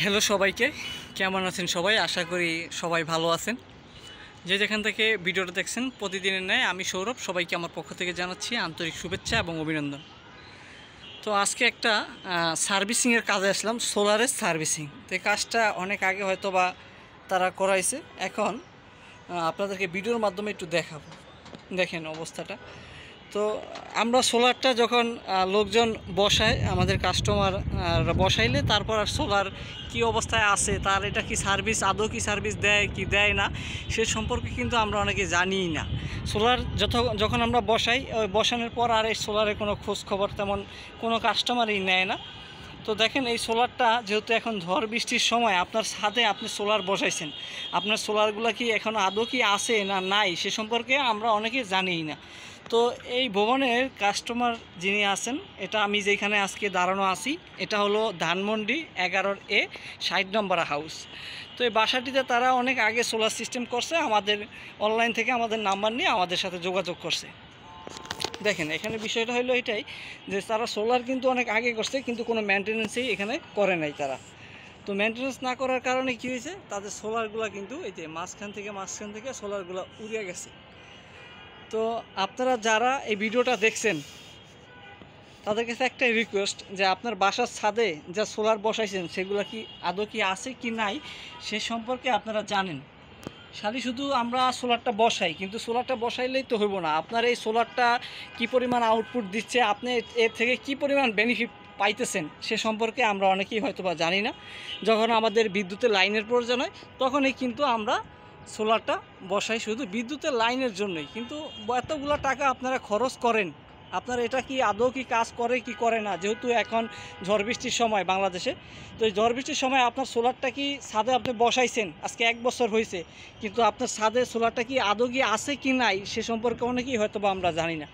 Hello সবাইকে, কেমন আছেন সবাই? আশা করি সবাই ভালো আছেন। যে যেখান থেকে ভিডিওটা দেখছেন প্রতিদিনের ন্যায় আমি সৌরভ, সবাইকে আমার পক্ষ থেকে জানাচ্ছি আন্তরিক শুভেচ্ছা এবং অভিনন্দন। তো আজকে একটা সার্ভিসিংয়ের কাজে আসলাম, সোলারের সার্ভিসিং। তো এই কাজটা অনেক আগে হয়তো বা তারা করাইছে, এখন আপনাদেরকে ভিডিওর মাধ্যমে একটু দেখাবো। দেখেন অবস্থাটা। তো আমরা সোলারটা যখন লোকজন বসায়, আমাদের কাস্টমার বসাইলে তারপর আর সোলার কী অবস্থায় আছে, তার এটা কি সার্ভিস, আদৌ কি সার্ভিস দেয় কি দেয় না, সে সম্পর্কে কিন্তু আমরা অনেকে জানিই না। সোলার যখন আমরা বসাই, ওই বসানোর পর আর এই সোলারের কোনো খোঁজ খবর তেমন কোনো কাস্টমারই নেয় না। তো দেখেন এই সোলারটা যেহেতু এখন ঝড় বৃষ্টির সময় আপনার ছাদে আপনি সোলার বসাইছেন, আপনার সোলারগুলো কি এখন আদৌ কি আছে না নাই সে সম্পর্কে আমরা অনেকে জানিই না। তো এই ভবনের কাস্টমার যিনি আছেন, এটা আমি যেখানে আজকে দাঁড়ানো আছি, এটা হলো ধানমন্ডি 11A 60 নম্বর হাউস। তো এই বাসাটিতে তারা অনেক আগে সোলার সিস্টেম করছে, আমাদের অনলাইন থেকে আমাদের নাম্বার নিয়ে আমাদের সাথে যোগাযোগ করছে। দেখেন এখানে বিষয়টা হলো এটাই যে তারা সোলার কিন্তু অনেক আগে করছে, কিন্তু কোনো মেনটেন্যান্সই এখানে করে নাই তারা। তো মেনটেন্যান্স না করার কারণে কী হয়েছে, তাদের সোলারগুলো কিন্তু এই যে মাঝখান থেকে সোলারগুলো উড়িয়ে গেছে। তো আপনারা যারা এই ভিডিওটা দেখছেন তাদের কাছে একটাই রিকোয়েস্ট যে আপনার বাসার ছাদে যা সোলার বসাইছেন সেগুলো কি আদৌ কি আছে কি নাই সে সম্পর্কে আপনারা জানেন। শুধু আমরা সোলারটা বসাই, কিন্তু সোলারটা বসাইলেই তো হইব না। আপনার এই সোলারটা কি পরিমাণ আউটপুট দিচ্ছে, আপনি এর থেকে কি পরিমাণ বেনিফিট পাইতেছেন সে সম্পর্কে আমরা অনেকেই হয়তো বা জানি না। যখন আমাদের বিদ্যুতের লাইনের প্রয়োজন হয় তখনই কিন্তু আমরা সোলারটা বসাই শুধু বিদ্যুতের লাইনের জন্যই। কিন্তু এতগুলো টাকা আপনারা খরচ করেন, আপনার এটা কি আদৌ কি কাজ করে কি করে না। যেহেতু এখন ঝড় বৃষ্টির সময় বাংলাদেশে, তো এই ঝড় বৃষ্টির সময় আপনার সোলারটা কি ছাদে আপনি বসাইছেন, আজকে 1 বছর হয়েছে, কিন্তু আপনার ছাদে সোলারটা কি আদৌ কি আছে কি নাই সে সম্পর্কে অনেকেই হয়তো বা আমরা জানি না।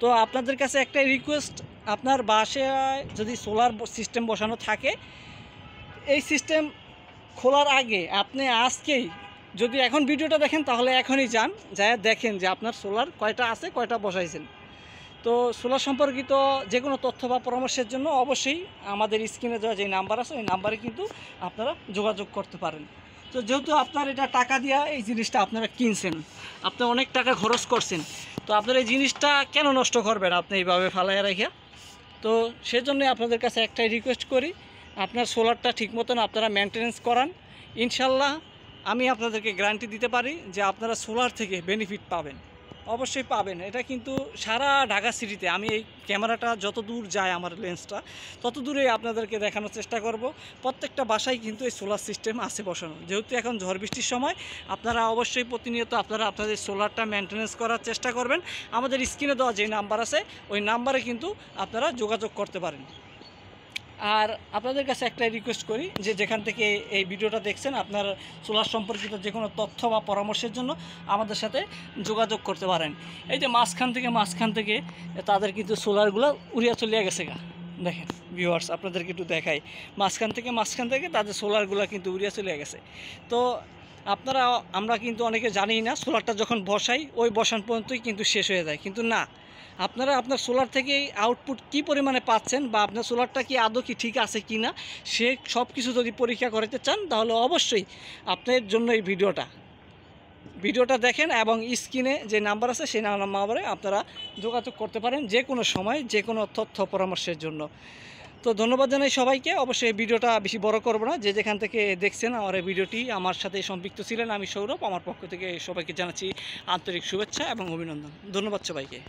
তো আপনাদের কাছে একটাই রিকোয়েস্ট, আপনার বাসায় যদি সোলার সিস্টেম বসানো থাকে, এই সিস্টেম খোলার আগে আপনি আজকেই যদি এখন ভিডিওটা দেখেন তাহলে এখনই যান, যায় দেখেন যে আপনার সোলার কয়টা আছে, কয়টা বসাইছেন। তো সোলার সম্পর্কিত যে কোনো তথ্য বা পরামর্শের জন্য অবশ্যই আমাদের স্ক্রিনে দেওয়া যে নাম্বার আছে ওই নাম্বারে কিন্তু আপনারা যোগাযোগ করতে পারেন। তো যেহেতু আপনার এটা টাকা দিয়া এই জিনিসটা আপনারা কিনছেন, আপনি অনেক টাকা খরচ করছেন, তো আপনার এই জিনিসটা কেন নষ্ট করবেন আপনি এইভাবে ফালাইয়া রাখিয়া। তো সেজন্যই আপনাদের কাছে একটাই রিকোয়েস্ট করি, আপনার সোলারটা ঠিক মতন আপনারা মেনটেনেন্স করান। ইনশাল্লাহ আমি আপনাদেরকে গ্যারান্টি দিতে পারি যে আপনারা সোলার থেকে বেনিফিট পাবেন, অবশ্যই পাবেন। এটা কিন্তু সারা ঢাকা সিটিতে আমি এই ক্যামেরাটা যত দূর যায় আমার লেন্সটা তত দূরেই আপনাদেরকে দেখানোর চেষ্টা করব। প্রত্যেকটা বাসায় কিন্তু এই সোলার সিস্টেম আছে বসানো। যেহেতু এখন ঝড় বৃষ্টির সময়, আপনারা অবশ্যই প্রতিনিয়ত আপনারা আপনাদের সোলারটা মেনটেনেন্স করার চেষ্টা করবেন। আমাদের স্ক্রিনে দেওয়া যে নাম্বার আছে ওই নাম্বারে কিন্তু আপনারা যোগাযোগ করতে পারেন। আর আপনাদের কাছে একটাই রিকোয়েস্ট করি যে যেখান থেকে এই ভিডিওটা দেখছেন, আপনার সোলার সম্পর্কিত যে কোনো তথ্য বা পরামর্শের জন্য আমাদের সাথে যোগাযোগ করতে পারেন। এই যে মাঝখান থেকে তাদের কিন্তু সোলারগুলো উড়িয়া চলিয়া গেছে গা। দেখেন ভিউয়ার্স, আপনাদেরকে একটু দেখাই, মাঝখান থেকে তাদের সোলারগুলো কিন্তু উড়িয়া চলিয়া গেছে। তো আমরা কিন্তু অনেকে জানি না, সোলারটা যখন বসাই ওই বসান পর্যন্তই কিন্তু শেষ হয়ে যায়, কিন্তু না, আপনারা আপনার সোলার থেকে আউটপুট কি পরিমাণে পাচ্ছেন বা আপনার সোলারটা কি আদৌ কি ঠিক আছে কি না সে সব কিছু যদি পরীক্ষা করতে চান তাহলে অবশ্যই আপনার জন্য এই ভিডিওটা দেখেন এবং স্ক্রিনে যে নাম্বার আছে সেই নাম্বারে আপনারা যোগাযোগ করতে পারেন যে কোনো সময় যে কোনো তথ্য পরামর্শের জন্য। তো ধন্যবাদ জানাই সবাইকে। অবশ্যই এই ভিডিওটা বেশি বড় করব না, যে যেখান থেকে দেখছেন আমার এই ভিডিওটি, আমার সাথে সম্পৃক্ত ছিলেন আমি সৌরভ, আমার পক্ষ থেকে সবাইকে জানাচ্ছি আন্তরিক শুভেচ্ছা এবং অভিনন্দন। ধন্যবাদ সবাইকে।